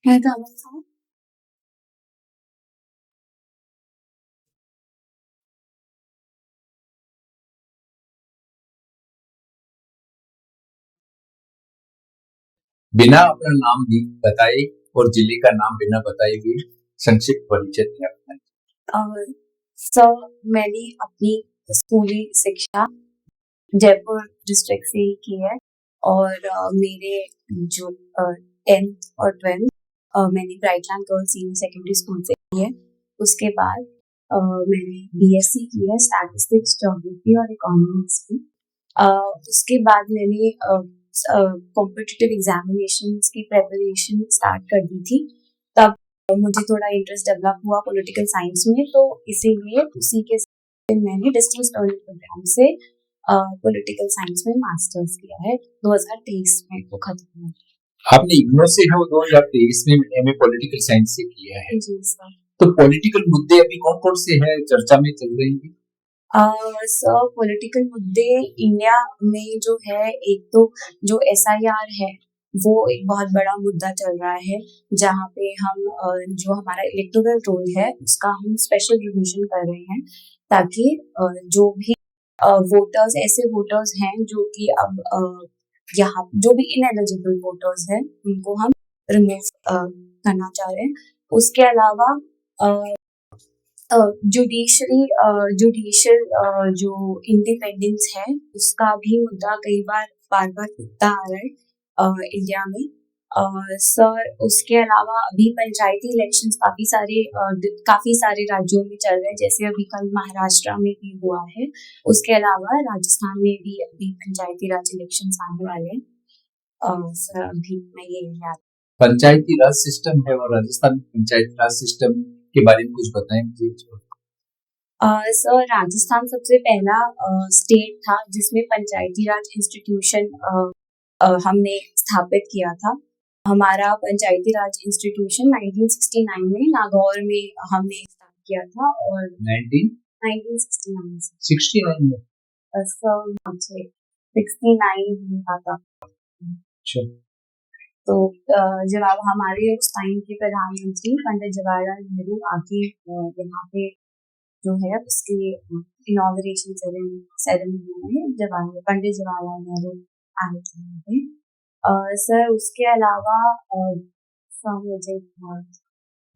है तो अमन साहब। बिना अपना नाम बताए और जिले का नाम बिना बताए हुए संक्षिप्त परिचय दिया अपना। सर, मैंने अपनी स्कूली शिक्षा जयपुर डिस्ट्रिक्ट से ही की है और मेरे जो 10th और 12th मैंने Brightland girls senior secondary school से की है। उसके बाद मैंने बीएससी की है स्टैटिस्टिक्स, ज्योग्राफी और इकोनॉमिक्स की। उसके बाद मैंने कॉम्पिटिटिव एग्जामिनेशंस की प्रेपरेशन स्टार्ट कर दी थी। तब मुझे थोड़ा इंटरेस्ट डेवलप हुआ पॉलिटिकल साइंस में, तो इसीलिए उसी के साथ मैंने डिस्टेंस लर्निंग प्रोग्राम से पॉलिटिकल साइंस में मास्टर्स किया है। 2023 में वो खत्म हुआ। आपने इग्नोर से है वो 2023 में एमए पॉलिटिकल साइंस से किया है। जी सर। तो पॉलिटिकल मुद्दे अभी कौन कौन से हैं चर्चा में चल रहे हैं? सर, पॉलिटिकल मुद्दे इंडिया में जो है, एक तो जो एसआईआर है वो एक बहुत बड़ा मुद्दा चल रहा है, जहाँ पे हम जो हमारा इलेक्टोरल रोल है उसका हम स्पेशल रिविजन कर रहे हैं, ताकि जो भी वोटर्स, ऐसे वोटर्स हैं जो कि अब यहाँ जो भी इनएलिजिबल वोटर्स हैं उनको हम रिमूव करना चाह रहे हैं। उसके अलावा जुडिशियल जो इंडिपेंडेंस है उसका भी मुद्दा कई बार बार उठता आ रहा है इंडिया में। सर, उसके अलावा अभी पंचायती इलेक्शंस काफी सारे राज्यों में चल रहे हैं, जैसे अभी कल महाराष्ट्र में भी हुआ है। उसके अलावा राजस्थान में भी अभी पंचायती राज इलेक्शंस आने वाले हैं। सर, अभी मैं ये याद पंचायती राज सिस्टम है और राजस्थान में पंचायती राज सिस्टम के बारे में कुछ बताएं मुझे। सर, राजस्थान सबसे पहला स्टेट था जिसमें पंचायती राज इंस्टीट्यूशन हमने स्थापित किया था। हमारा पंचायती राज इंस्टीट्यूशन 1969 में नागौर में हमने स्टार्ट किया था। और 1969 में सर मुझे 69 हुआ था। तो जब अब हमारे उस टाइम के प्रधानमंत्री पंडित जवाहरलाल नेहरू आके यहाँ पे जो है उसकी इनॉग्रेशन सेरेमनी में पंडित जवाहरलाल नेहरू आए थे। सर, उसके अलावा मुझे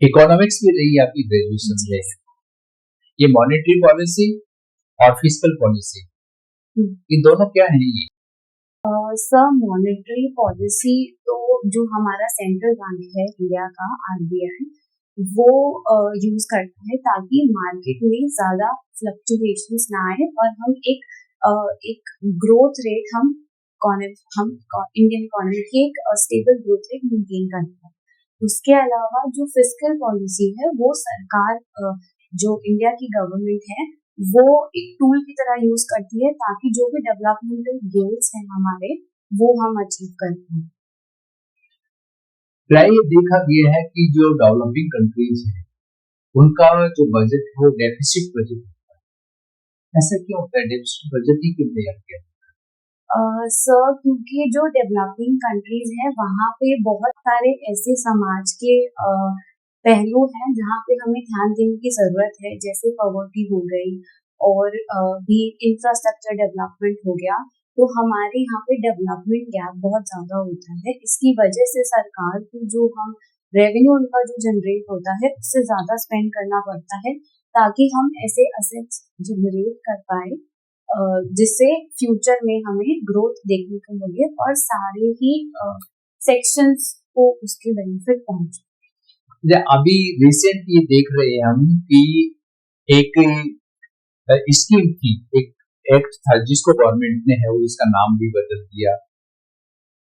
इकोनॉमिक्स में रही आपकी ग्रेजुएशन में, ये मॉनेटरी पॉलिसी और फिस्कल पॉलिसी, ये दोनों क्या है? ये सर, मॉनेटरी पॉलिसी तो जो हमारा सेंट्रल बैंक है इंडिया का, आरबीआई, वो यूज करता है ताकि मार्केट में ज्यादा फ्लक्चुएशंस ना आए और हम एक ग्रोथ रेट हम इंडियन इकोनॉमी की एक स्टेबल ग्रोथ रेट मेंटेन करता है। उसके अलावा जो फिस्कल पॉलिसी है वो सरकार जो इंडिया की गवर्नमेंट है वो एक टूल की तरह यूज करती है ताकि जो भी डेवलपमेंटल गोल्स हैं हमारे वो हम अचीव कर पाए। प्राय ये देखा गया है कि जो डेवलपिंग कंट्रीज हैं उनका जो बजट है वो डेफिसिट बजट होता है। ऐसा क्यों होता है? डेफिसिट बजट ही क्यों तैयार किया? सर, क्योंकि जो डेवलपिंग कंट्रीज हैं वहाँ पे बहुत सारे ऐसे समाज के पहलू हैं जहाँ पे हमें ध्यान देने की जरूरत है, जैसे पॉवर्टी हो गई और भी इंफ्रास्ट्रक्चर डेवलपमेंट हो गया। तो हमारे यहाँ पे डेवलपमेंट गैप बहुत ज्यादा होता है। इसकी वजह से सरकार को जो हम रेवेन्यू उनका जो जनरेट होता है उससे ज्यादा स्पेंड करना पड़ता है, ताकि हम ऐसे असेट्स जनरेट कर पाए जिससे फ्यूचर में हमें ग्रोथ देखने को मिले और सारे ही सेक्शंस को उसके बेनिफिट पहुंचे। अभी रिसेंट ये देख रहे हैं हम कि एक स्कीम थी, एक एक्ट था जिसको गवर्नमेंट ने है वो इसका नाम भी बदल दिया,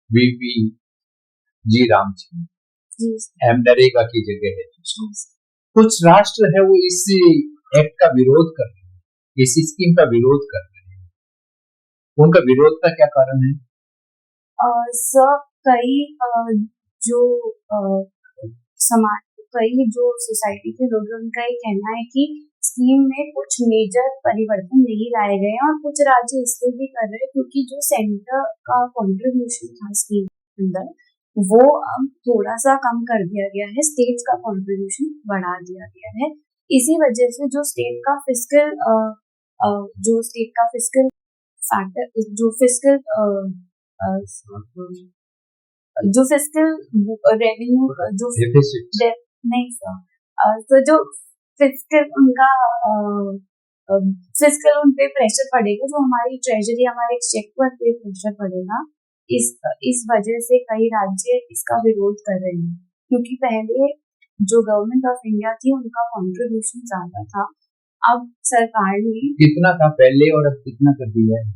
वीपी जी राम जी, नरेगा की जगह है। कुछ राष्ट्र है वो इस एक्ट का विरोध कर रहे हैं, इस स्कीम का विरोध कर रहे हैं। उनका विरोध का क्या कारण है? सर, कई जो सोसाइटी के लोग, उनका ये कहना है कि स्कीम में कुछ मेजर परिवर्तन नहीं लाए गए हैं और कुछ राज्य इसलिए भी कर रहे हैं क्योंकि जो सेंटर का कंट्रीब्यूशन था स्कीम के अंदर वो अब थोड़ा सा कम कर दिया गया है, स्टेट्स का कंट्रीब्यूशन बढ़ा दिया गया है। इसी वजह से जो स्टेट का फिस्कल फैक्टर जो फिस्कल रेवेन्यू जो Deficits. नहीं सर, तो जो फिस्कल उनका फिस्कल उन पे प्रेशर पड़ेगा, जो हमारी ट्रेजरी हमारे एक्सचेकर पे प्रेशर पड़ेगा। इस वजह से कई राज्य इसका विरोध कर रहे हैं, क्योंकि पहले जो गवर्नमेंट ऑफ इंडिया थी उनका कंट्रीब्यूशन ज्यादा था। अब सरकार ने कितना था पहले और अब कितना कर दिया है?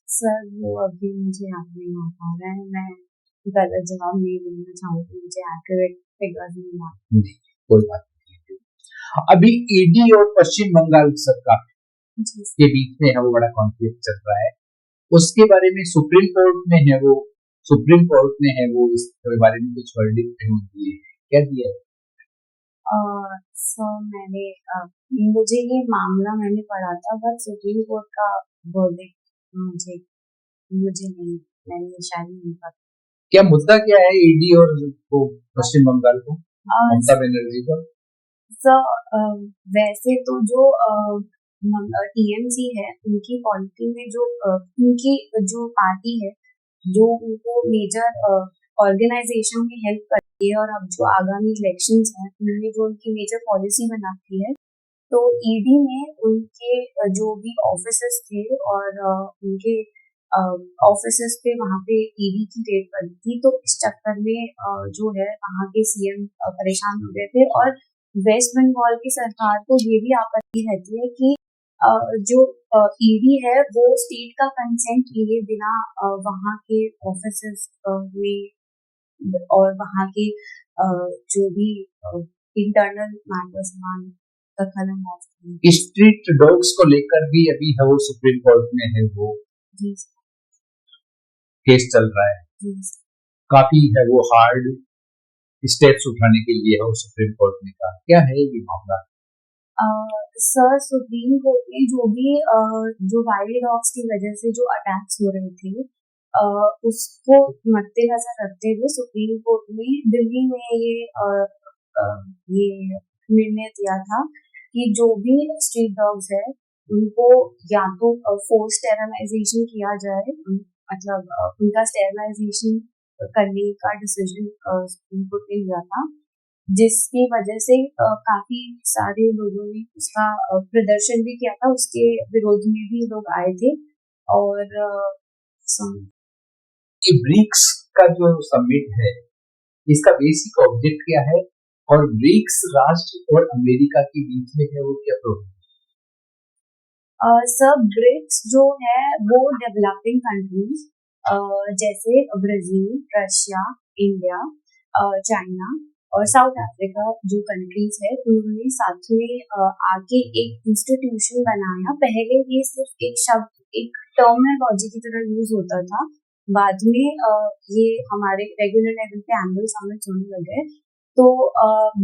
सर वो अभी मुझे याद नहीं आ पा रहा है, मैं गलत जवाब नहीं देना चाहूंगी, मुझे एक्यूरेट फिगर्स नहीं याद। नहीं, कोई बात नहीं। अभी ईडी और पश्चिम बंगाल सरकार जी सर। के बीच में है वो बड़ा कॉन्फ्लिक्ट चल रहा है, उसके बारे में सुप्रीम कोर्ट में है वो इसके बारे में कुछ वर्डिक्ट दिए हैं, क्या दिया है? सर मुझे ये मामला मैंने पढ़ा था, बट सुप्रीम कोर्ट का वर्डिक्ट मुझे नहीं, मैंने शायद नहीं पढ़ा। क्या मुद्दा क्या है ईडी और वो पश्चिम बंगाल को, ममता बनर्जी को? सर वैसे तो जो टीएमसी है, उनकी पॉलिटी में जो उनकी जो पार्टी है, जो उनको मेजर ऑर्गेनाइजेशन में हेल्प करती है, और अब जो आगामी इलेक्शंस हैं उन्होंने जो उनकी मेजर पॉलिसी बनाती है, तो ईडी ने उनके जो भी ऑफिसर्स थे और उनके ऑफिसर्स पे वहाँ पे ईडी की रेड पड़ी थी, तो इस चक्कर में जो है वहाँ के सीएम परेशान हो गए थे। और वेस्ट बंगाल की सरकार को ये भी आपत्ति रहती है कि जो ईडी है वो स्टेट का कंसेंट लिए बिना वहाँ के ऑफिसर्स में और वहाँ के जो भी इंटरनल मैटर्स दखल अंदाज। स्ट्रीट डॉग्स को लेकर भी अभी है वो सुप्रीम कोर्ट में है वो जी केस चल रहा है, जी काफी है वो हार्ड स्टेप्स उठाने के लिए है वो सुप्रीम कोर्ट ने कहा, क्या है ये मामला? सर सुप्रीम कोर्ट में जो भी जो वाइल्ड डॉग्स की वजह से जो अटैक्स हो रहे थे, उसको मद्देनजर रखते हुए सुप्रीम कोर्ट में दिल्ली में ये निर्णय दिया था कि जो भी स्ट्रीट डॉग्स है उनको या तो फोर्स स्टेरलाइजेशन किया जाए, मतलब उनका स्टेरलाइजेशन करने का डिसीजन सुप्रीम कोर्ट ने लिया था, जिसकी वजह से काफी सारे लोगों ने उसका प्रदर्शन भी किया था, उसके विरोध में भी लोग आए थे। और ये ब्रिक्स का जो समिट है इसका बेसिक ऑब्जेक्ट क्या है, और ब्रिक्स राष्ट्र और अमेरिका के बीच में है वो क्या प्रॉब्लम? सर ब्रिक्स जो है वो डेवलपिंग कंट्रीज जैसे ब्राजील, रशिया, इंडिया, चाइना और साउथ अफ्रीका जो कंट्रीज है, उन्होंने साथ में आके एक इंस्टीट्यूशन बनाया। पहले ये सिर्फ एक शब्द, एक टर्मिनोलॉजी की तरह यूज होता था, बाद में ये हमारे रेगुलर लेवल पे एनुअल समिट होने लगे। तो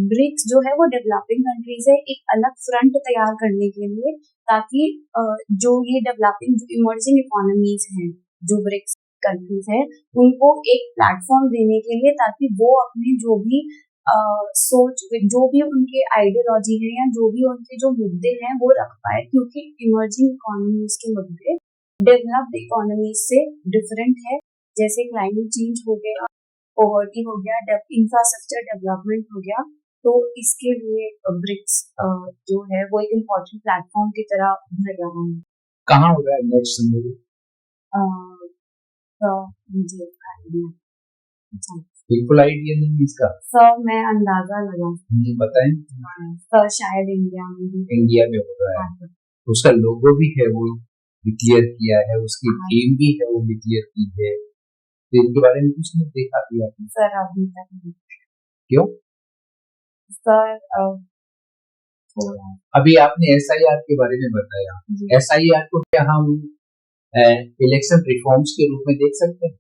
ब्रिक्स जो है वो डेवलपिंग कंट्रीज है एक अलग फ्रंट तैयार करने के लिए, ताकि जो ये डेवलपिंग जो इमर्जिंग इकोनॉमीज हैं, जो ब्रिक्स कंट्रीज है, उनको एक प्लेटफॉर्म देने के लिए, ताकि वो अपने जो भी सोच, जो भी उनके आइडियोलॉजी है या जो भी उनके जो मुद्दे हैं वो रख पाए, क्योंकि इमर्जिंग इकोनॉमीज के मुद्दे डेवलप्ड इकोनॉमीज से डिफरेंट है। जैसे क्लाइमेट चेंज हो गया, पॉवर्टी हो गया, इंफ्रास्ट्रक्चर डेवलपमेंट हो गया, तो इसके लिए ब्रिक्स जो है वो एक इम्पोर्टेंट प्लेटफॉर्म की तरह उभर रहा है। कहाँ हो रहा है नेक्स्ट समिट? तो मुझे बिल्कुल आइडिया नहीं है इसका। सर मैं अंदाजा लगा नहीं बताएं। सर शायद इंडिया में भी, इंडिया में हो रहा है, उसका लोगो भी है वो डिक्लेयर किया है, उसकी थीम भी है वो डिक्लेयर की है, तो इनके बारे में कुछ नहीं देखा भी आपने? सर अभी तक नहीं। क्यों सर? अभी आपने एसआईआर के बारे में बताया, एसआईआर को क्या हम इलेक्शन रिफॉर्म्स के रूप में देख सकते हैं?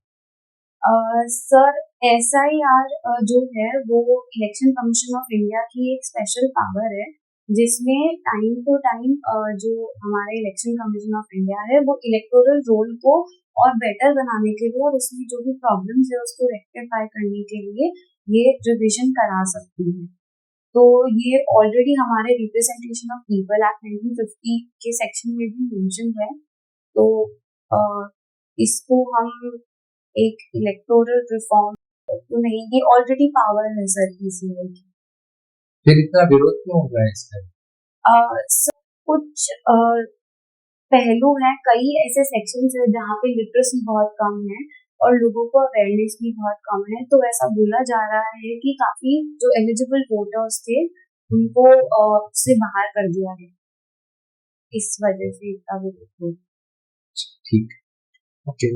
सर एसआईआर जो है वो इलेक्शन कमीशन ऑफ इंडिया की एक स्पेशल पावर है, जिसमें टाइम टू टाइम जो हमारे इलेक्शन कमीशन ऑफ इंडिया है वो इलेक्टोरल रोल को और बेटर बनाने के लिए और उसमें जो भी प्रॉब्लम्स है उसको रेक्टिफाई करने के लिए ये रिविजन करा सकती है। तो ये ऑलरेडी हमारे रिप्रेजेंटेशन ऑफ पीपल एक्ट 1950 के सेक्शन में भी मेंशन है। तो अ, इसको हम एक इलेक्टोरल रिफॉर्म तो नहीं, ये ऑलरेडी पावर है सर पीसीआई की। फिर इतना विरोध क्यों हो रहा है इसका? सर कुछ पहलू हैं, कई ऐसे सेक्शंस हैं जहाँ पे लिटरेसी बहुत कम है और लोगों को अवेयरनेस भी बहुत कम है। तो ऐसा बोला जा रहा है कि काफी जो एलिजिबल वोटर्स थे उनको से बाहर कर दिया है, इस वजह से इसका विरोध हो। ठीक, ओके।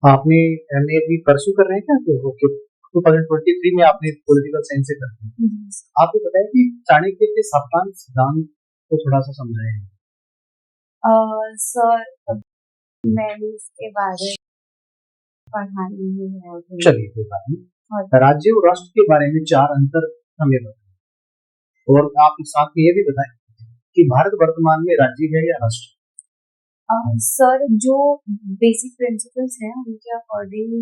आपने एमए भी परसू कर रहे हैं क्या? तो ओके, 2023 में आपने पॉलिटिकल साइंस से कर दी। आप ये बताएं कि चाणक्य के साप्ताहिक सिद्धांत को थोड़ा सा समझाएं। सर मैंने इसके बारे में पढ़ा नहीं है अभी। चलिए कोई बात नहीं। और राज्य और राष्ट्र के बारे में 4 अंतर हमें बताएं और आप साथ में ये भी बताएं कि भारत वर्तमान में राज्य है या राष्ट्र? सर जो बेसिक प्रिंसिपल्स हैं उनके अकॉर्डिंग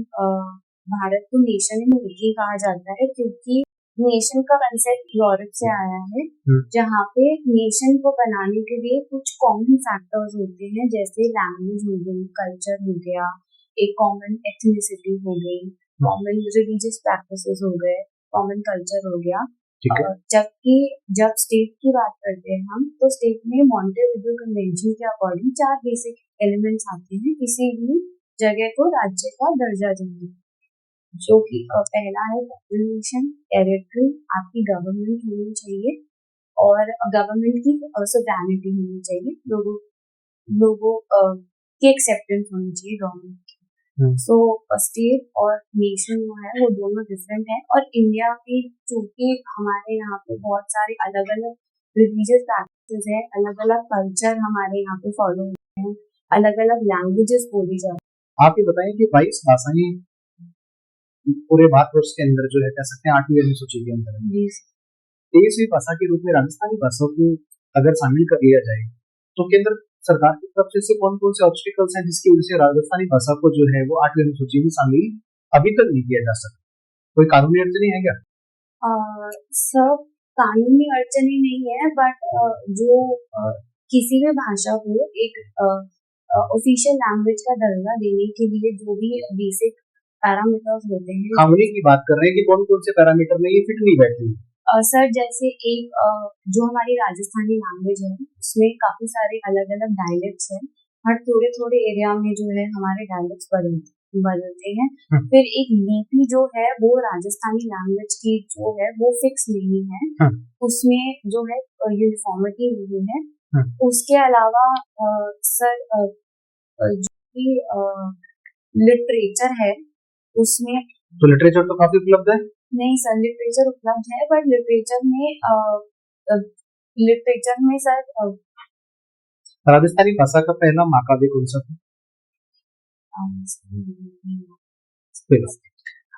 भारत को नेशन इन मेकिंग कहा जाता है, क्योंकि नेशन का कंसेप्ट यूरोप से आया है, जहाँ पे नेशन को बनाने के लिए कुछ कॉमन फैक्टर्स होते हैं, जैसे लैंग्वेज हो गई, कल्चर हो गया, एक कॉमन एथनिसिटी हो गई, कॉमन रिलीजियस प्रैक्टिसेस हो गए, कॉमन कल्चर हो गया। जबकि जब स्टेट की बात करते हैं हम, तो स्टेट में मॉन्टेविडियो कन्वेंशन के अकॉर्डिंग 4 बेसिक एलिमेंट्स आते हैं किसी भी जगह को राज्य का दर्जा देने, जो कि पहला है पॉपुलेशन, टेरिटरी, आपकी गवर्नमेंट होनी चाहिए और गवर्नमेंट की सोवरेनिटी होनी चाहिए, लोगों की एक्सेप्टेंस होनी चाहिए गवर्नमेंट की। सो स्टेट और नेशन जो है वो दोनों डिफरेंट है। और इंडिया में चूंकि हमारे यहाँ पे बहुत सारे अलग अलग रिलीजियस प्रैक्टिसेस है, अलग अलग कल्चर हमारे यहाँ पे फॉलो होते हैं, अलग अलग लैंग्वेजेस बोली जाती है। आप ये बताएं कि 22 भाषाएं पूरे भारतवर्ष के अंदर जो है कह सकते हैं 8वीं अनुसूची के अंदर है। 23वीं भाषा के रूप में राजस्थानी भाषा को अगर शामिल कर लिया जाए तो केंद्र सरकार की तरफ से कौन कौन से ऑब्स्टिकल्स हैं जिसकी वजह से राजस्थानी भाषा को जो है वो 8वीं अनुसूची में शामिल अभी तक नहीं किया जा सका? कोई कानूनी अड़चने हैं क्या? सब कानूनी अड़चने नहीं है, बट जो किसी भी भाषा को एक ऑफिशियल लैंग्वेज का दर्जा देने के लिए जो भी बेसिक पैरामीटर्स होते हैं, हम उन्हीं की बात कर रहे हैं कि कौन कौन से पैरामीटर में ये फिट नहीं बैठती। सर जैसे एक जो हमारी राजस्थानी लैंग्वेज है उसमें काफी सारे अलग अलग डायलेक्ट्स हैं, हर थोड़े थोड़े एरिया में जो है हमारे डायलेक्ट्स बदलते हैं। फिर एक लिपि जो है वो राजस्थानी लैंग्वेज की जो है वो फिक्स नहीं है, उसमें जो है यूनिफॉर्मिटी नहीं है। उसके अलावा सर जो भी लिटरेचर है उसमें, तो लिटरेचर तो काफी उपलब्ध है। नहीं सर, लिटरेचर उपलब्ध है, बट लिटरेचर में सर राजस्थानी भाषा का पहला महाकाव्य कौन सा था?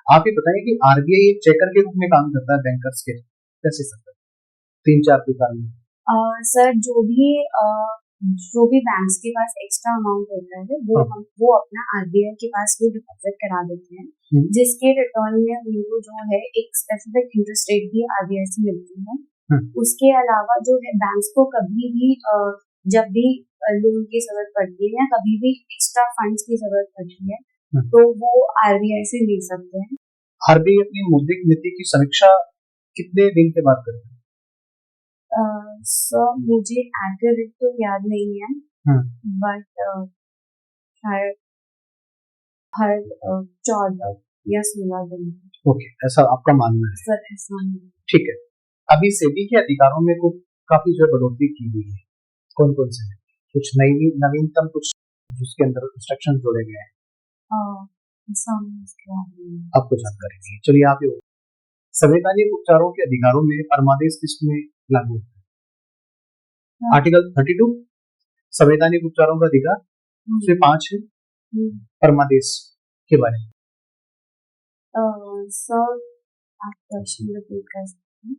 आप ये बताएं कि आरबीआई एक चेकर के रूप में काम करता है बैंकर्स के, कैसे सकता है 3-4 प्रकार में? सर जो भी बैंक्स के पास एक्स्ट्रा अमाउंट होता है वो अपना आरबीआई के पास वो डिपॉजिट करा देते हैं, जिसके रिटर्न में उनको जो है एक स्पेसिफिक इंटरेस्ट रेट भी आरबीआई से मिलती है। उसके अलावा जो है बैंक्स को कभी भी जब भी लोन की जरूरत पड़ती है या कभी भी एक्स्ट्रा फंड्स की जरूरत पड़ती है तो वो आरबीआई से ले सकते हैं। आरबीआई अपनी मौद्रिक नीति की समीक्षा कितने दिन के बाद करती है? सर मुझे एक्यूरेट तो याद नहीं है, बट शायद हर 14 या 16 दिन। ओके, ऐसा आपका मानना है? सर ऐसा नहीं। ठीक है। अभी सेबी के अधिकारों में कुछ काफी जो बढ़ोतरी की हुई है, कौन कौन से? कुछ नवीनतम कुछ जिसके अंदर इंस्ट्रक्शन जोड़े गए हैं, आपको जानकारी नहीं है? चलिए आप ये संवैधानिक उपचारों के अधिकारों में परमादेश किसमें लागू होता है? आर्टिकल 32 संवैधानिक उपचारों का अधिकार उसमें 5 है। परमादेश के बारे में सर आप क्वेश्चन रिपीट कर सकते हैं?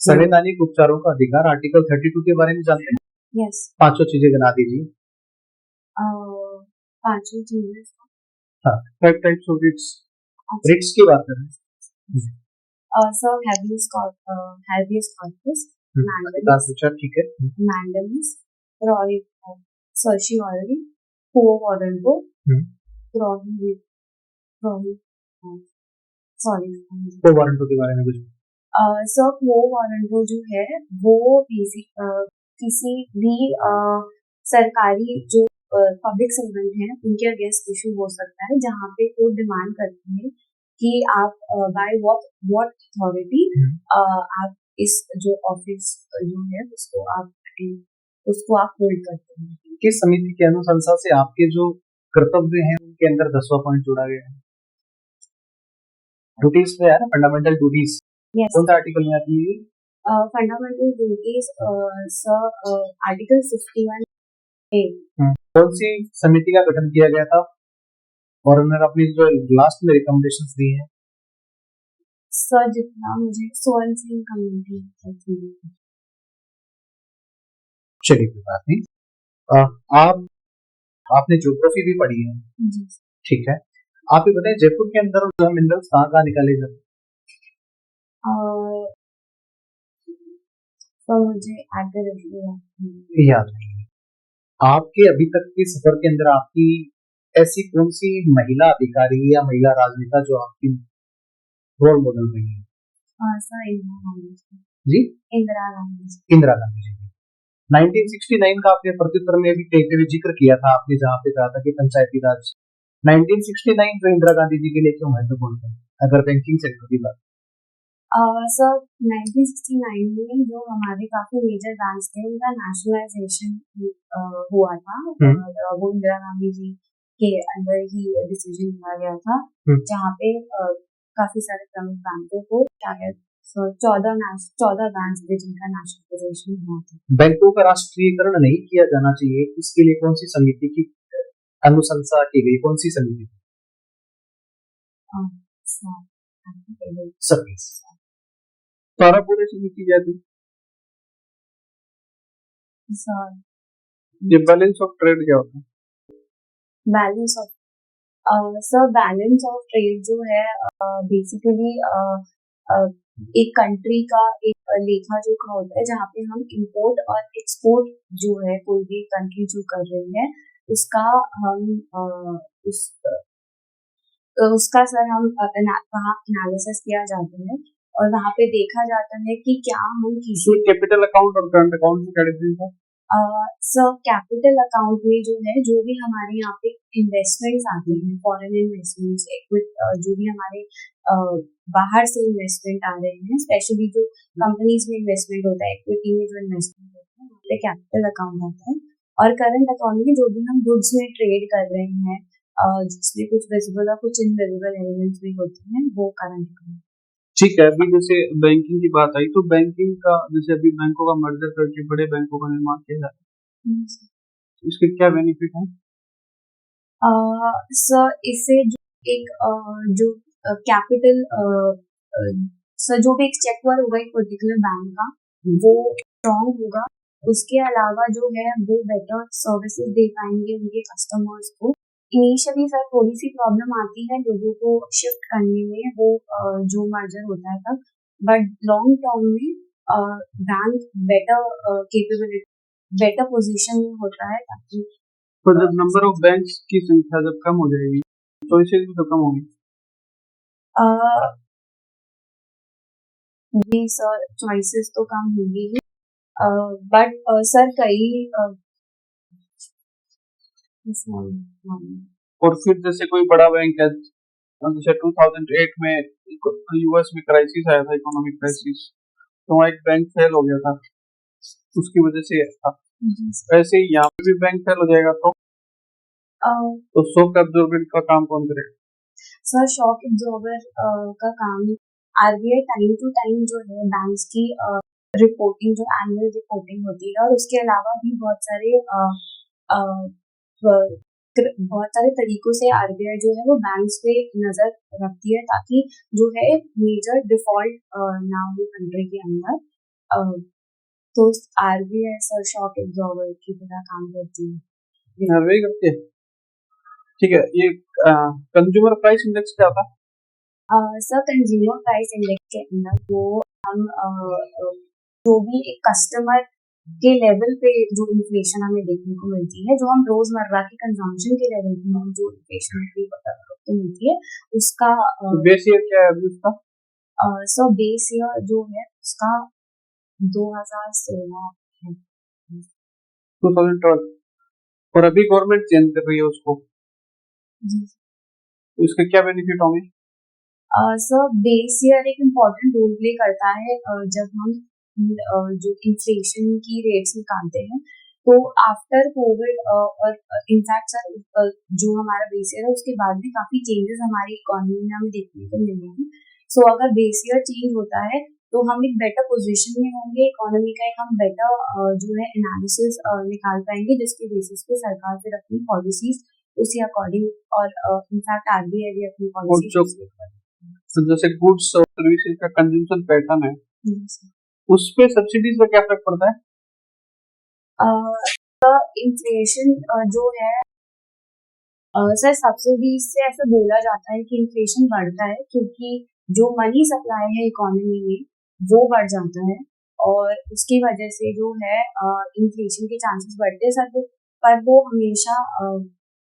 संवैधानिक उपचारों का अधिकार आर्टिकल 32 के बारे में जानते हैं? यस। पांचों चीजें गिना दीजिए। पांचों चीजें। हाँ, 5 टाइप्स ऑफ रिट्स। रिट्स की बात कर रहे हैं। सर habeas corpus, अधिकार विचार, ठीक है। mandamus, certiorari, quo warranto, sorry को वारंटो के बारे में कुछ सर quo warranto जो है वो किसी भी सरकारी जो पब्लिक सर्वेंट हैं उनके अगेंस्ट इशू हो सकता है, जहाँ पे कोर्ट डिमांड करती है कि आप बाय व्हाट अथॉरिटी आप इस जो ऑफिस जो है उसको आप होल्ड करते हैं। किस समिति के अनुशंसा से आपके जो कर्तव्य हैं उनके अंदर 10वां पॉइंट जोड़ा गया है? ड्यूटीज में है ना, फंडामेंटल ड्यूटीज। कौन सा आर्टिकल में आती है? Fundamental duties sir article 61A। कौन सी समिति का गठन किया गया था और उन्होंने अपनी जो लास्ट में रिकमेंडेशंस दी हैं? सर जितना मुझे स्वर्ण सिंह कमेटी। चलिए कोई बात नहीं। आपने ज्योग्राफी भी पढ़ी है? जी। ठीक है, आप ये बताएं जयपुर के अंदर मिनरल्स कहाँ निकाले जाते हैं? तो मुझे याद नहीं है। आपके अभी तक के सफर के अंदर आपकी ऐसी कौन सी महिला अधिकारी या महिला राजनेता जो आपकी रोल मॉडल रही है? जी, इंदिरा गांधी जी। 1969 का आपने प्रत्युत्तर में भी कहते हुए जिक्र किया था आपने, जहाँ पे कहा था कि पंचायती राज 1969 जो इंदिरा गांधी जी के लिए क्यों महत्वपूर्ण है, अगर बैंकिंग सेक्टर की बात? सर 1969 में जो हमारे काफी मेजर बैंक्स थे उनका नेशनलाइजेशन हुआ था और वो इंदिरा गांधी जी के अंदर ही डिसीजन लिया गया था, जहाँ पे काफी सारे प्रमुख बैंकों को शायद 14 बैंक थे जिनका नेशनलाइजेशन हुआ था। बैंकों का राष्ट्रीयकरण नहीं किया जाना चाहिए, इसके लिए कौन सी समिति की अनुशंसा की गई? कौन सी समिति? तारापुर समिति जाती। ये बैलेंस ऑफ ट्रेड क्या होता है? बैलेंस ऑफ ट्रेड जो है बेसिकली एक कंट्री का एक लेखा जोखा होता है, जहाँ पे हम इंपोर्ट और एक्सपोर्ट जो है कोई भी कंट्री जो कर रही है उसका हम उसका सर हम वहाँ एनालिसिस किया जाता है और वहाँ पे देखा जाता है कि क्या हम किसी कैपिटल अकाउंट और करंट अकाउंट में क्या डिफरेंस है? सर कैपिटल अकाउंट में जो है जो भी हमारे यहाँ पे इन्वेस्टमेंट्स आते हैं, फॉरेन इन्वेस्टमेंट्स, जो भी हमारे बाहर से इन्वेस्टमेंट आ रहे हैं, स्पेशली जो कंपनीज में इन्वेस्टमेंट होता है, इक्विटी में जो इन्वेस्टमेंट होता है वहाँ पे कैपिटल अकाउंट आता है। और करंट अकाउंट में जो भी हम गुड्स में ट्रेड कर रहे हैं जिसमें कुछ विजिबल और कुछ इनविजिबल एलिमेंट्स भी होते हैं, वो करंट अकाउंट। ठीक है, अभी जैसे बैंकिंग की बात आई तो बैंकिंग का जैसे अभी बैंकों का मर्जर करके बड़े बैंकों का निर्माण किया जाता है, इसके क्या बेनिफिट है? सर इससे जो कैपिटल सर जो भी एक चेकवर होगा एक पर्टिकुलर बैंक का वो स्ट्रॉन्ग होगा, उसके अलावा जो है वो बेटर सर्विसेज दे पाएंगे उनके कस्टमर्स को। इनिशियली सर थोड़ी सी प्रॉब्लम आती है लोगों को शिफ्ट करने में, वो जो मर्जर होता है तब, बट लॉन्ग टर्म में bank better capability better position में होता है, ताकि तो जब नंबर ऑफ बैंक्स की संख्या जब कम हो जाएगी चॉइसेस भी तो कम होंगी। जी सर, चॉइसेस तो कम होंगी ही, बट सर कई और फिर जैसे कोई बड़ा बैंक है, जैसे 2008 में यूएस में क्राइसिस आया था, इकोनॉमिक क्राइसिस, तो वहाँ एक बैंक फेल हो गया था, उसकी वजह से था। ऐसे ही यहाँ पे भी बैंक फेल हो जाएगा तो शॉक एब्जॉर्बर का काम कौन करेगा? सर शॉक एब्जॉर्बर का काम आरबीआई टाइम टू टाइम जो है बैंक्स की रिपोर्टिंग जो एनुअल रिपोर्टिंग होती है और उसके अलावा भी बहुत सारे तरीकों से आरबीआई जो है वो बैंक्स पे नजर रखती है ताकि जो है मेजर डिफॉल्ट ना हो कंट्री के अंदर। तो आरबीआई सर शॉक एब्जॉर्बर की तरह काम करती है। वही करते हैं। ठीक है, ये कंज्यूमर प्राइस इंडेक्स क्या था? सर कंज्यूमर प्राइस इंडेक्स के अंदर वो हम जो भी एक कस्टमर के लेवल पे जो इन्फ्लेशन हमें देखने को मिलती है, जो हम रोजमर्रा के कंजम्पशन के लेवल पे हम जो इन्फ्लेशन को मिलती है उसका बेस ईयर क्या है अभी उसका? सर बेस ईयर जो है उसका 2016 है। 2012। और अभी गवर्नमेंट चेंज कर रही है उसको, जी तो इसके क्या बेनिफिट होंगे? सर बेस ईयर एक इम्पॉर्टेंट रोल प्ले करता है जब हम जो इन्फ्लेशन की रेट्स निकालते हैं, तो आफ्टर कोविड और इनफैक्ट सर जो हमारा बेस ईयर है उसके बाद भी काफी चेंजेस हमारी इकोनॉमी में हमें देखने को मिले हैं। सो अगर बेस ईयर चेंज होता है तो हम एक बेटर पोजीशन में होंगे इकोनॉमी का, एक हम बेटर जो है एनालिसिस निकाल पाएंगे जिसके बेसिस पे सरकार फिर अपनी पॉलिसीज उसी अकॉर्डिंग और इनफैक्ट आरबीआई भी अपनी और जो पॉलिसी जैसे गुड्स और सर्विसेज का कंजम्पशन पैटर्न है, उस पे सब्सिडीज का क्या फर्क पड़ता है? इन्फ्लेशन जो है सर सब्सिडीज से ऐसा बोला जाता है कि इन्फ्लेशन बढ़ता है क्योंकि जो मनी सप्लाई है इकोनॉमी में वो बढ़ जाता है और उसकी वजह से जो है इन्फ्लेशन के चांसेस बढ़ते हैं सर। पर वो हमेशा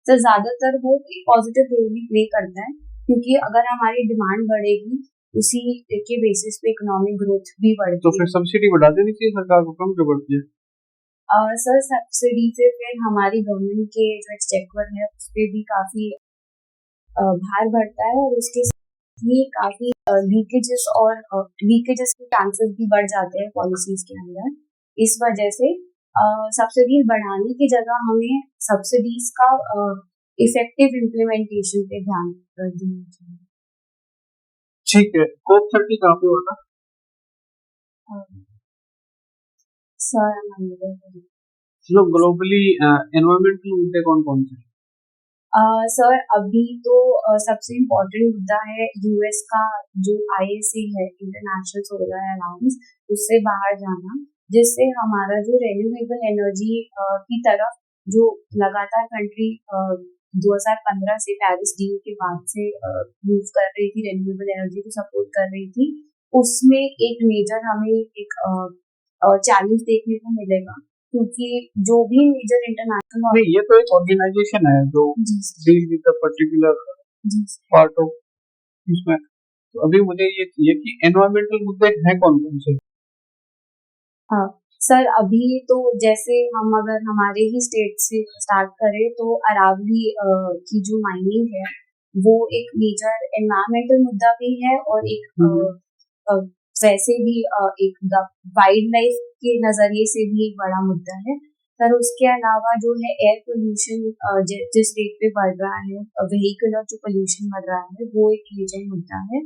सर ज्यादातर वो एक पॉजिटिव रोल भी प्ले करता है क्योंकि अगर हमारी डिमांड बढ़ेगी उसी के बेसिस पे इकोनॉमिक ग्रोथ भी बढ़ती तो फिर सब्सिडी बढ़ा देनी चाहिए सरकार को, कम क्यों बढ़ती है? सर सब्सिडी से फिर हमारी गवर्नमेंट के जो एक्सचेकर है उस पर भी काफी भार बढ़ता है और उसके साथ ही काफी लीकेजेस के चांसेस भी बढ़ जाते हैं पॉलिसीज के अंदर। इस वजह से सब्सिडीज बढ़ाने की जगह हमें सब्सिडीज का इफेक्टिव इम्प्लीमेंटेशन पे ध्यान देना चाहिए। ठीक है, COP30 कहाँ पे होगा? सर जो ग्लोबली एनवायरमेंटल मुद्दे कौन कौन से? सर अभी तो सबसे इम्पोर्टेंट मुद्दा है यूएस का जो ISA है, इंटरनेशनल सोलर अलायंस, उससे बाहर जाना, जिससे हमारा जो रेन्यूएबल एनर्जी की तरफ जो लगातार कंट्री 2015 से पेरिस डील के बाद से मूव कर रही थी, रेन्यूएबल एनर्जी को सपोर्ट कर रही थी, उसमें एक मेजर हमें एक चैलेंज देखने को मिलेगा क्योंकि जो भी मेजर इंटरनेशनल नहीं, ये तो एक ऑर्गेनाइजेशन है जो deal with a particular part of इसमें। तो अभी मुझे ये चाहिए कि एनवायरमेंटल मुद्दे हैं कौन कौन से? हाँ सर अभी तो जैसे हम अगर हमारे ही स्टेट से स्टार्ट करें तो अरावली की जो माइनिंग है वो एक मेजर एनवायरमेंटल मुद्दा भी है और एक वैसे भी एक वाइल्ड लाइफ के नजरिए से भी एक बड़ा मुद्दा है सर। उसके अलावा जो है एयर पोल्यूशन जिस रेट पे बढ़ रहा है, व्हीकलर जो पोल्यूशन बढ़ रहा है वो एक मेजर मुद्दा है।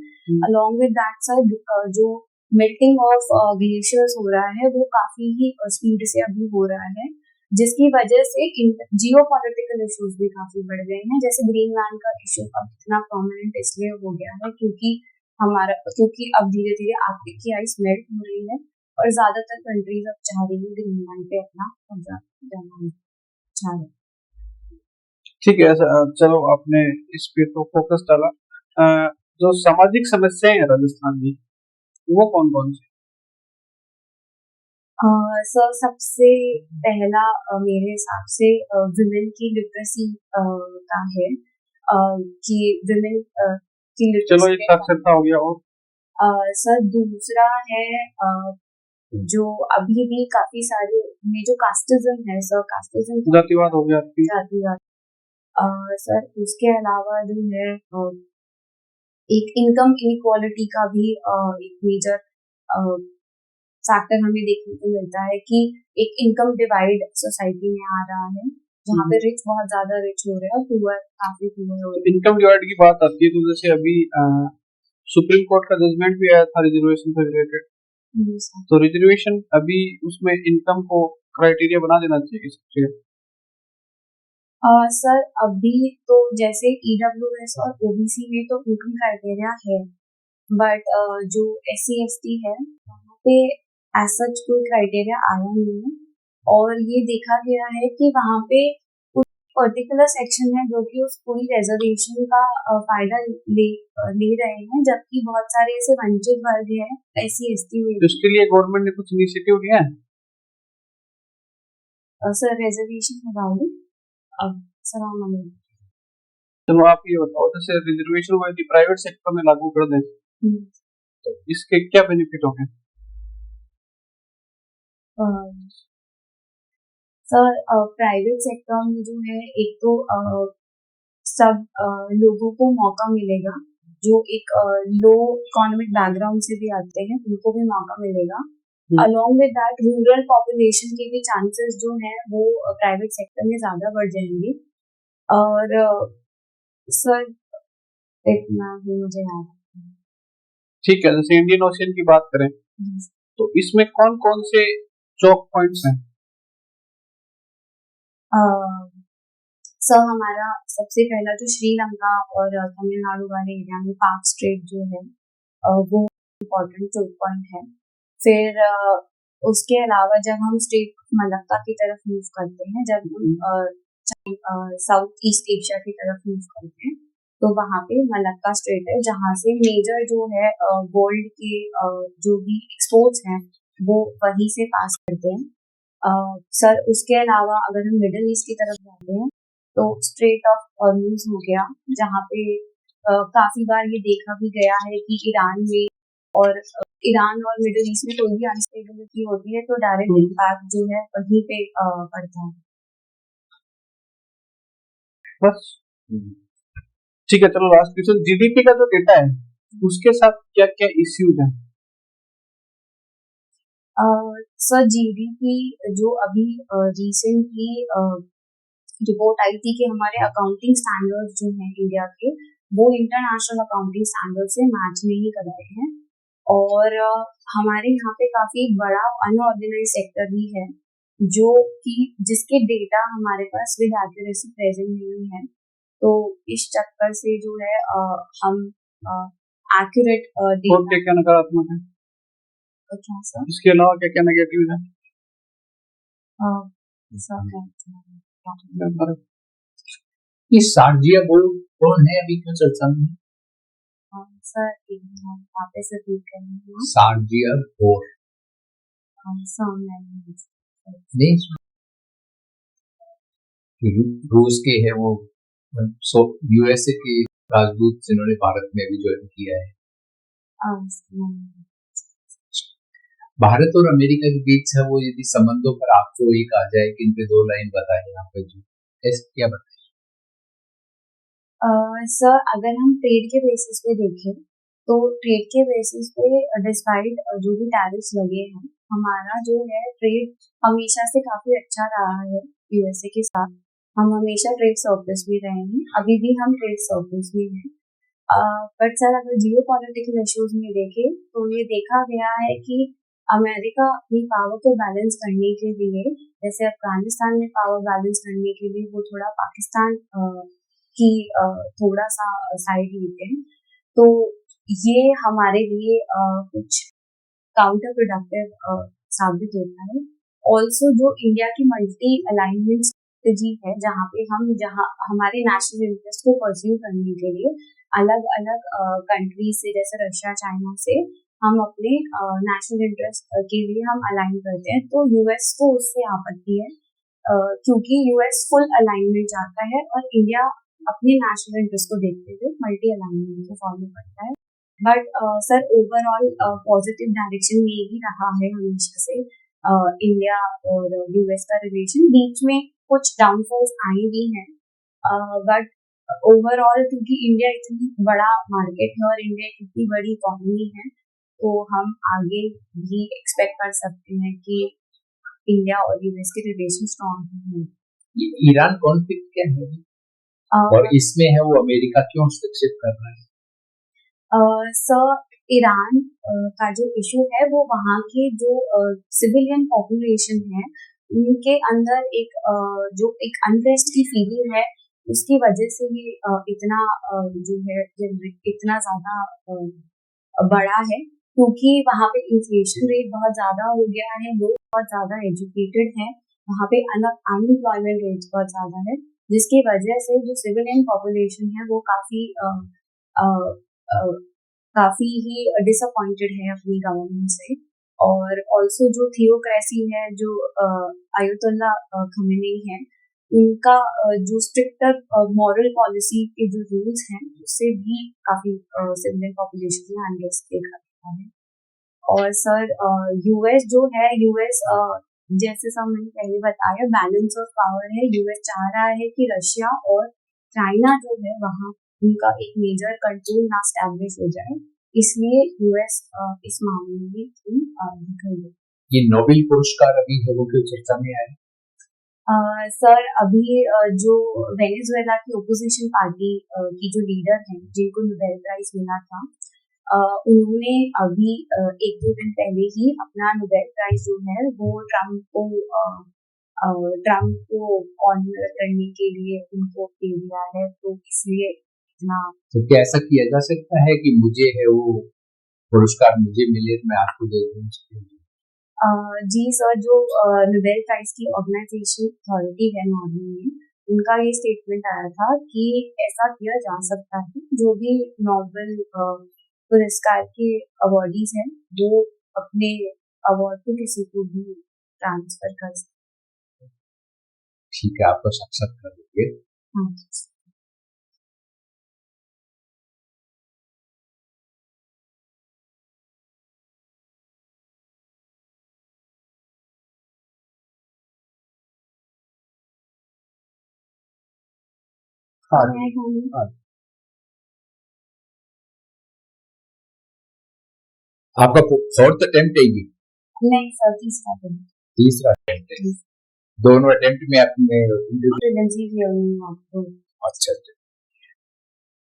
अलॉन्ग विद दैट सर जो मेल्टिंग ऑफ ग्लेशियर्स हो रहा है वो काफी ही स्पीड से अभी हो रहा है जिसकी वजह से जियो पॉलिटिकल इश्यूज भी काफी बढ़ गए हैं। जैसे ग्रीनलैंड का इशू अब इतना प्रोमिनेंट इसलिए हो गया है क्योंकि अब धीरे धीरे आर्कटिक की आइस मेल्ट हो रही है और ज्यादातर कंट्रीज अब चाह रही है ग्रीनलैंड पे अपना कब्जा जमाना चाह रहे। ठीक है, चलो आपने इस पे तो फोकस डाला। जो सामाजिक समस्याएं हैं राजस्थान की वो कौन कौन सी? सर सबसे पहला मेरे हिसाब से विमेन की लिटरेसी का है कि विमेन की चलो लिटरेसी एक साक्षरता हो गया। और सर दूसरा है जो अभी भी काफी सारे में जो कास्टिज्म है सर, कास्टिज्म जातिवाद हो गया। जातिवाद सर उसके अलावा जो है एक इनकम इनइक्वालिटी का भी एक मेजर फैक्टर हमें देखने को मिलता है कि एक इनकम डिवाइड सोसाइटी में आ रहा है जहाँ पे रिच बहुत ज्यादा रिच हो रहे हैं और पुअर काफी पुअर हो रहे हैं। इनकम डिवाइड की बात आती है तो जैसे अभी सुप्रीम कोर्ट का जजमेंट भी आया था रिजर्वेशन से रिलेटेड, तो रिजर्वेशन अभी उसमें इनकम को क्राइटेरिया बना देना चाहिए। सर अभी तो जैसे EWS और OBC में तो इनकम क्राइटेरिया है बट जो SC ST है वहाँ पे एज सच कोई क्राइटेरिया आया नहीं है, और ये देखा गया है कि वहाँ पे कुछ पर्टिकुलर सेक्शन है जो कि उस पूरी रिजर्वेशन का फायदा ले रहे हैं, जबकि बहुत सारे ऐसे वंचित वर्ग हैं, SC ST तो में इसके लिए गवर्नमेंट ने कुछ इनिशिएटिव लिया है? सर रिजर्वेशन अबाउट सर चलो आप ये बताओ, जैसे रिजर्वेशन को यदि प्राइवेट सेक्टर में लागू कर दें तो इसके क्या बेनिफिट होंगे? सर प्राइवेट सेक्टर में जो है, एक तो सब लोगों को मौका मिलेगा जो एक लो इकोनॉमिक बैकग्राउंड से भी आते हैं, उनको भी मौका मिलेगा। Along with that rural population के भी चांसेस जो हैं वो प्राइवेट सेक्टर में ज्यादा बढ़ जाएंगे। और सर इतना ही मुझे याद है। ठीक है, जैसे इंडियन ओशियन की बात करें तो इसमें कौन कौन से चौक पॉइंट्स हैं? सर हमारा सबसे पहला जो श्रीलंका और तमिलनाडु वाले एरिया में पार्क स्ट्रेट जो है वो इम्पोर्टेंट चोक पॉइंट है। फिर उसके अलावा जब हम स्टेट मलक्का की तरफ मूव करते हैं, जब हम साउथ ईस्ट एशिया की तरफ मूव करते हैं, तो वहाँ पे मलक्का स्ट्रेट है जहाँ से मेजर जो है गोल्ड के जो भी एक्सपोर्ट्स हैं वो वहीं से पास करते हैं। सर उसके अलावा अगर हम मिडिल ईस्ट की तरफ जाते हैं तो स्ट्रेट ऑफ हॉर्मुज हो गया, जहाँ पे काफी बार ये देखा भी गया है कि ईरान और मिडिल ईस्ट में कोई भी अनस्टेबिलिटी होती है तो डायरेक्ट इम्पैक्ट जो है वहीं पे पड़ता है। बस ठीक है, चलो लास्ट क्वेश्चन। जीडीपी का जो डेटा है उसके साथ क्या क्या इश्यूज हैं? सर जीडीपी जो अभी रिसेंटली रिपोर्ट आई थी कि हमारे अकाउंटिंग स्टैंडर्ड्स जो हैं इंडिया के, वो इंटरनेशनल अकाउंटिंग स्टैंडर्ड से मैच नहीं कर रहे हैं, और हमारे यहाँ पे काफी बड़ा अनऑर्गेनाइज सेक्टर भी है जो कि जिसके डेटा हमारे पास विद एक्यूरेसी प्रेजेंट नहीं है। तो इस चक्कर से जो है हम एक्यूरेट और क्या क्या नकारात्मक है? क्या सर? इसके अलावा क्या क्या नेगेटिव है? ये शारजिया बोर्ड कौन है, अभी क्यों चर्चा में है? सर एक मिनट वापस रिपीट करेंगे। शारजिया बोर्ड नहीं, रूस के है वो, यूएसए के राजदूत जिन्होंने भारत में अभी ज्वाइन किया है। भारत और अमेरिका के बीच है वो, यदि संबंधों पर आपको एक आ जाए कि इन पे 2 लाइन बताएं यहाँ पे, जो ऐसे क्या बताएं? सर अगर हम ट्रेड के बेसिस पे देखें तो ट्रेड के बेसिस पे डिस्पाइट जो भी टैरिफ्स लगे हैं, हमारा जो है ट्रेड हमेशा से काफी अच्छा रहा है यूएसए के साथ। हम हमेशा ट्रेड सरप्लस में रहे हैं, अभी भी हम ट्रेड सरप्लस में हैं। बट सर अगर जियो पॉलिटिकल इश्यूज में देखें तो ये देखा गया है कि अमेरिका अपनी पावर को बैलेंस करने के लिए, जैसे अफगानिस्तान में पावर बैलेंस करने के लिए वो थोड़ा पाकिस्तान की थोड़ा सा साइड लेते हैं, तो ये हमारे लिए कुछ काउंटर प्रोडक्टिव साबित होता है। ऑल्सो जो इंडिया की मल्टी अलाइनमेंट स्ट्रेटजी है, जहाँ हमारे नेशनल इंटरेस्ट को परस्यू करने के लिए अलग अलग कंट्रीज से, जैसे रशिया चाइना से, हम अपने नेशनल इंटरेस्ट के लिए हम अलाइन करते हैं, तो यूएस को उससे आपत्ति है, क्योंकि यूएस फुल अलाइनमेंट चाहता है और इंडिया अपने नेशनल इंटरेस्ट को देखते हुए मल्टी अलाइनमेंट को फॉलो करता है। But sir overall positive direction में ही रहा है हमेशा से इंडिया और यूएस का रिलेशन। बीच में कुछ डाउनफॉल्स आए भी हैं, बट ओवरऑल क्योंकि इंडिया इतनी बड़ा मार्केट है और इंडिया इतनी बड़ी इकोनॉमी है, तो हम आगे भी एक्सपेक्ट कर सकते हैं कि इंडिया और यूएस के रिलेशन स्ट्रॉन्ग हैं। ईरान कॉन्फ्लिक्ट क्या है और इसमें है वो अमेरिका क्यों हस्तक्षेप कर रहा है? सर ईरान का जो इशू है वो वहाँ के जो सिविलियन पॉपुलेशन है उनके अंदर जो एक अनरेस्ट की फीलिंग है, उसकी वजह से ये इतना जो है इतना ज्यादा बड़ा है। क्योंकि वहाँ पे इन्फ्लेशन रेट बहुत ज्यादा हो गया है, लोग बहुत ज्यादा एजुकेटेड हैं, वहाँ पे अनएम्प्लॉयमेंट रेट बहुत ज्यादा है, जिसकी वजह से जो सिविलियन पॉपुलेशन है वो काफी ही डिसअपॉइंटेड है अपनी गवर्नमेंट से। और ऑल्सो जो थियोक्रेसी है, जो आयतुल्ला खमेनी है, उनका जो स्ट्रिक्टर मॉरल पॉलिसी के जो रूल्स हैं उससे भी काफी सिविलियन पॉपुलेशन में अनरेस्ट देखा गया है। और सर यूएस जो है, यूएस जैसे सब मैंने पहले बताया, बैलेंस ऑफ पावर है। यूएस चाह रहा है कि रशिया और चाइना जो है वहाँ उनका एक मेजर कंट्रोल ना स्टैब्लिश हो जाए, इसलिए यूएस इस मामले में निकल गई। ये नोबेल पुरस्कार अभी है वो क्यों चर्चा में आया? सर अभी जो वेनेजुएला की ओपोजिशन पार्टी की जो लीडर हैं जिनको नोबेल प्राइज मिला था, उन्होंने अभी एक दो दिन पहले ही अपना नोबेल प्राइज जो है वो ट्रम्प को ऑनर करने के लिए उनको दे दिया है, तो इसलिए इतना। तो क्या ऐसा किया जा सकता है कि मुझे है वो पुरस्कार मुझे मिले तो मैं आपको दे दूं? जी सर, जो नोबेल प्राइज की ऑर्गेनाइजेशन अथॉरिटी है नॉर्वे में, उनका ये स्टेटमेंट आया था कि ऐसा किया जा सकता है, जो भी नोबेल पुरस्कार के अवॉर्डीज हैं वो अपने अवार्ड को किसी को भी ट्रांसफर कर सकते। ठीक है, आपको साक्षात्कार देंगे। हाँ। आपका फोर्थ अटेम्प्ट है ये? नहीं सर, तीसरा अटेम्प्ट। तीसरा अटेम्प्ट है। दोनों अटेम्प्ट में आपने आपको। अच्छा अच्छा।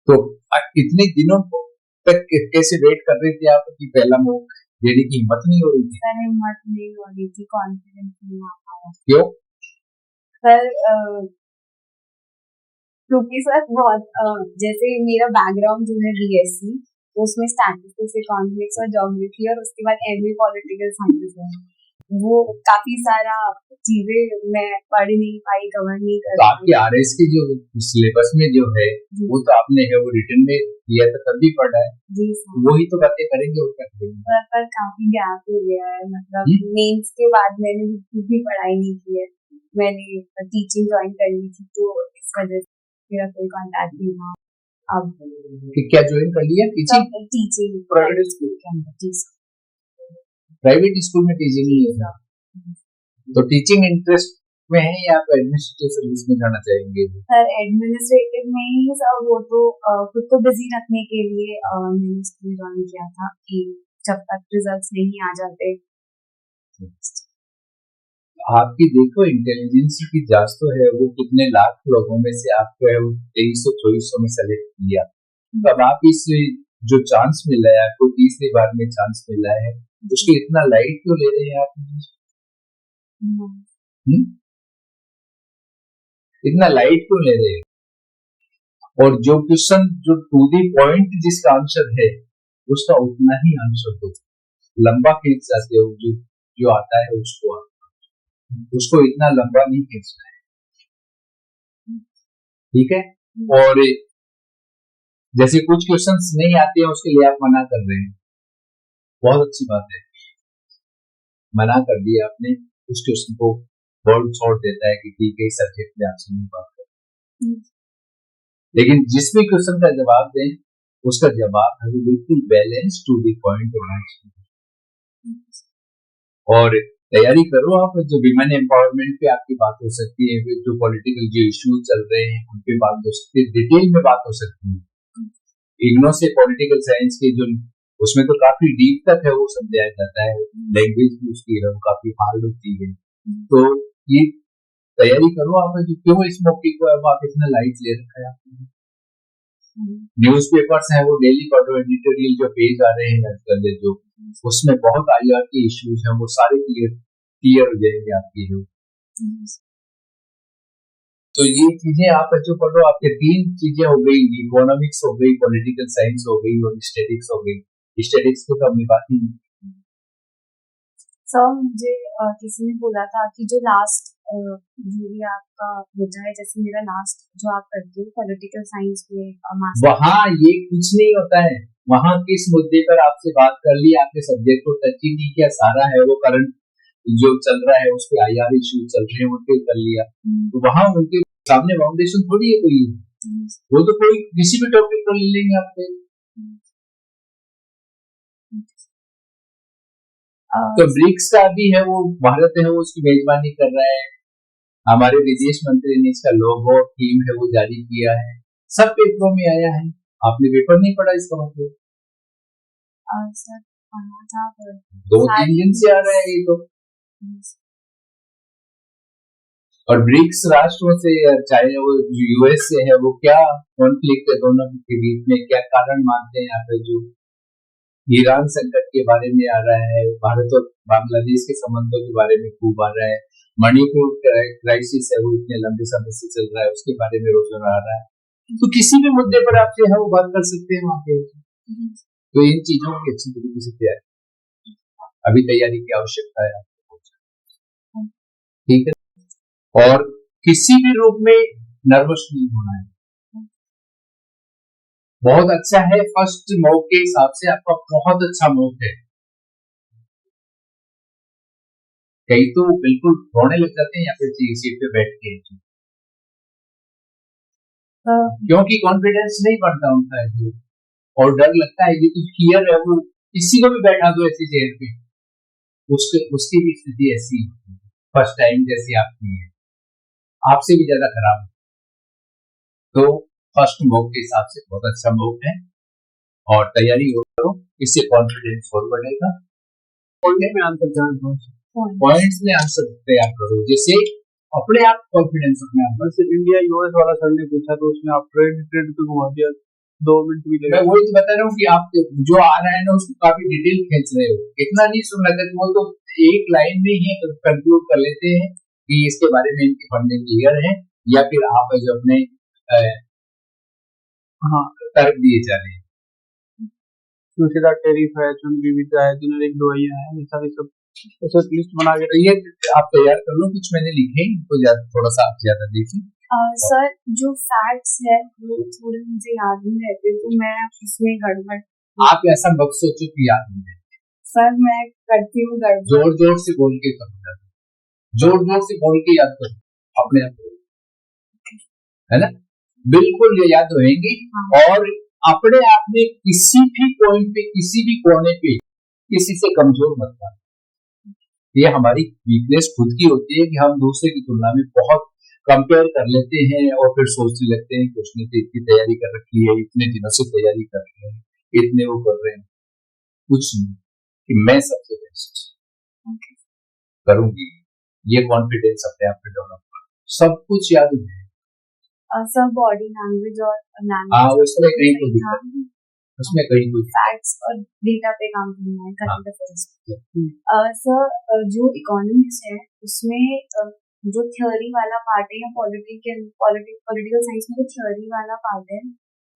तो इतने दिनों तक कैसे वेट कर रहे थे आप कि पहला मौका देने की हिम्मत नहीं हो रही थी? सर हिम्मत नहीं हो रही थी, कॉन्फिडेंस नहीं आ पाया। क्यों? सर क्योंकि सर बहुत जैसे मेरा बैकग्राउंड जो है बीएससी, तो उसमें स्टैटिस्टिक्स, इकोनॉमिक्स और ज्योग्राफी, और उसके बाद एमए पॉलिटिकल साइंस है, वो काफी सारा चीजें मैं पढ़ नहीं पाई, कवर नहीं कर तो आपके आरएस के जो सिलेबस में जो है वो तो आपने है वो रिटर्न में दिया था तब भी पढ़ा है जी सर। वही तो बातें करेंगे और क्या करेंगे? पर काफी गैप हो गया है, मतलब मेंस के बाद मैंने बिल्कुल भी पढ़ाई नहीं की है, मैंने टीचिंग ज्वाइन कर ली थी, तो इस वजह से मेरा कोई कांटेक्ट नहीं था। अब क्या ज्वाइन कर लिया? टीचिंग प्राइवेट स्कूल के अंदर। जी सर। प्राइवेट स्कूल में टीचिंग नहीं है? तो टीचिंग इंटरेस्ट में है या आप एडमिनिस्ट्रेटिव सर्विस में जाना चाहेंगे? सर एडमिनिस्ट्रेटिव में ही सर, वो तो खुद को बिजी रखने के लिए मैंने स्कूल ज्वाइन किया था कि जब तक रिजल्ट्स नहीं आ जाते। आपकी देखो इंटेलिजेंस की जांच तो है, वो कितने लाख लोगों में से आपको है 2300-2400 में सेलेक्ट किया, तो अब आप इस जो चांस मिला है आपको, तीसरी बार में चांस मिला है, उसको इतना लाइट क्यों ले रहे हैं आप? इतना लाइट क्यों ले रहे हैं? और जो क्वेश्चन जो टू दी पॉइंट जिसका आंसर है उसका उतना ही आंसर दो, लंबा खींच जाते हो जो जो आता है उसको इतना लंबा नहीं खींचना है, ठीक है? और जैसे कुछ क्वेश्चंस नहीं आते हैं उसके लिए आप मना कर रहे हैं, बहुत अच्छी बात है, मना कर दिया आपने, उस क्वेश्चन को बोर्ड छोड़ देता है कि ठीक है इस सब्जेक्ट में आपसे नहीं बात करें, लेकिन जिस भी क्वेश्चन का जवाब दें उसका जवाब है बिल्कुल बैलेंस टू द पॉइंट होना चाहिए। और तैयारी करो आप, जो विमेन एम्पावरमेंट पे आपकी बात हो सकती है, जो पॉलिटिकल जो इश्यूज चल रहे हैं उन पे बात हो सकती है, डिटेल में बात हो सकती है। इग्नो से पॉलिटिकल साइंस के जो उसमें तो काफी डीप तक है वो समझाया जाता है, लैंग्वेज भी उसकी है वो काफी हार्ड होती है, तो ये तैयारी करो आप, जो क्यों इस मौके को अब आप इतना लाइट ले रखा है आपने? न्यूज़पेपर्स हैं वो डेली पढ़ो, एडिटोरियल जो पेज आ रहे हैं आजकल जो, उसमें बहुत आईआर के इश्यूज हैं वो सारे क्लियर हो जाएंगे आपके जो, तो ये चीजें आप जो पढ़ो, आपके तीन चीजें हो गई, इकोनॉमिक्स हो गई, पॉलिटिकल साइंस हो गई और स्टैटिक्स हो गई, स्टडीज को तो अपनी बात ही नहीं। सर मुझे किसी ने बोला था कि जो लास्ट जो भी आपका होता है, जैसे मेरा लास्ट जो आप करते हो पॉलिटिकल साइंस में मास्टर, वहाँ ये कुछ नहीं होता है, वहाँ किस मुद्दे पर आपसे बात कर ली, आपके सब्जेक्ट को टच ही नहीं किया, सारा है वो करंट जो चल रहा है उस पे IR इशू चल रहे हैं उन पे कर लिया, तो वहाँ उनके सामने फाउंडेशन थोड़ी है कोई, वो तो कोई किसी भी टॉपिक को ले लेंगे आपसे। तो ब्रिक्स का भी है वो भारत है वो उसकी मेजबानी कर रहा है, हमारे विदेश मंत्री ने इसका लोगो थीम है वो जारी किया है, सब पेपरों में आया है, आपने पेपर नहीं पढ़ा इसका मतलब? सर पढ़ा था पर 2-3 दिन से आ रहा है ये तो। और ब्रिक्स राष्ट्रों से चाहे वो US से है, वो क्या कॉन्फ्लिक्ट है दोनों के बीच में, क्या कारण मानते हैं यहाँ पे, जो ईरान संकट के बारे में आ रहा है, भारत और बांग्लादेश के संबंधों के बारे में खूब आ रहा है, मणिपुर क्राइसिस है वो इतने लंबे समय से चल रहा है उसके बारे में रोज आ रहा है, तो किसी भी मुद्दे पर आप जो है वो बात कर सकते हैं वहाँ पे। तो इन चीजों की अच्छी तरीके से तैयारी, अभी तैयारी की आवश्यकता है आपको, ठीक है, और किसी भी रूप में नर्वस नहीं होना है। बहुत अच्छा है, फर्स्ट मॉक के हिसाब से आपका बहुत अच्छा मॉक है, कई तो बिल्कुल रोने लग जाते हैं या फिर सीट पे बैठ के, क्योंकि कॉन्फिडेंस नहीं बढ़ता उनका है और डर लगता है, ये तो फियर है, वो किसी को भी बैठा दो ऐसी चेयर पे उसकी भी स्थिति ऐसी है, फर्स्ट टाइम जैसी आपकी है, आपसे भी ज्यादा खराब है। तो फर्स्ट मॉक के हिसाब से बहुत अच्छा मॉक है और तैयारी हो करो, इससे कॉन्फिडेंस और बढ़ेगा। पॉइंट में आंसर पॉइंट्स में आंसर तैयार करो जिससे अपने आप कॉन्फिडेंस अपने आप। वैसे इंडिया US वाला सर ने पूछा तो उसमें आप ट्रेड पे घुमा दिया, 2 मिनट भी लगे। मैं वही तो बता रहा हूँ कि आप जो आ रहा है ना उसको काफी डिटेल खींच रहे हो, इतना नहीं सुन रहे, वो तो एक लाइन में ही कंक्लूड कर लेते हैं कि इसके बारे में इनकी फंडिंग क्लियर है, या फिर आप जो अपने तर्क दिए जा रहे हैं, सीधा टैरिफ है, चुनरी विद्या है, जेनेरिक दवाइयां हैं, ये सारी सब ऐसे लिस्ट बना के ये आप तैयार कर लो, कुछ मैंने लिखे तो थोड़ा सा आप ज्यादा देखिए। सर जो फैक्ट्स है वो थोड़े मुझे याद नहीं रहते, तो मैं उसमें गड़बड़। आप ऐसा मत सोचो कि याद नहीं रहते सर, मैं करती हूँ गड़बड़। जोर जोर से बोल के करो, जोर जोर से बोल के याद करो अपने आप, है ना, बिल्कुल ये याद रहेंगी। और अपने आप में किसी भी पॉइंट पे, किसी भी कोने पे किसी से कमजोर मत मानो, ये हमारी वीकनेस खुद की होती है कि हम दूसरे की तुलना में बहुत कंपेयर कर लेते हैं और फिर सोचने लगते हैं कि उसने तो इतनी तैयारी कर रखी है, इतने दिनों से तैयारी कर रहे हैं, इतने वो कर रहे हैं, कुछ नहीं कि मैं सबसे बेस्ट करूंगी, ये कॉन्फिडेंस अपने आप पे डेवलप करो, सब कुछ याद है। सर बॉडी लैंग्वेज और लैंग्वेज उसमें कहीं कोई दिक्कत नहीं, उसमें कहीं कोई फैक्ट्स और डेटा पे काम करना है, करंट अफेयर्स। सर जो इकोनॉमिक्स है उसमें जो थ्योरी वाला पार्ट है या पॉलिटिकल साइंस में जो थ्योरी वाला पार्ट है,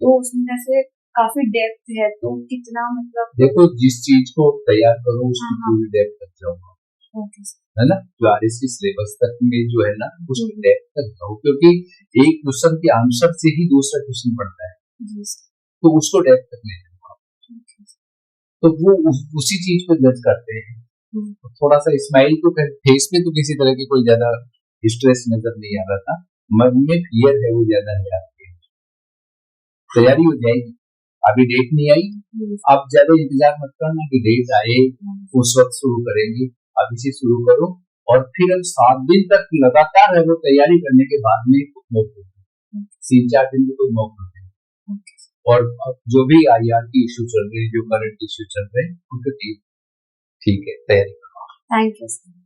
तो उसमें जैसे काफी डेप्थ है, तो कितना मतलब देखो जिस चीज को तैयार करो उसकी पूरी डेप्थ तक जाओ, है ना, जो RSC सिलेबस तक में जो है ना उसकी डेप्थ तक जाओ, क्योंकि एक क्वेश्चन के आंसर से ही दूसरा क्वेश्चन पड़ता है, तो उसको डेप्थ तक ले जाओ, तो वो उसी चीज को जज करते हैं। तो थोड़ा सा स्माइल तो फेस में तो किसी तरह की कोई ज्यादा स्ट्रेस नजर नहीं आ रहा था, मन में फियर है वो ज्यादा है आपके, तैयारी हो जाएगी, अभी डेट नहीं आई, आप ज्यादा इंतजार मत करना कि डेट आए उस वक्त शुरू करेंगे, अभी से शुरू करो, और फिर हम 7 दिन तक लगातार है वो तैयारी करने के बाद में मौक देते, 3-4 दिन में कोई मौक देते हैं, और जो भी IR की इश्यू चल रहे हैं, जो करंट इश्यू चल रहे हैं उनको ठीक है तैयारी करो। Thank you sir.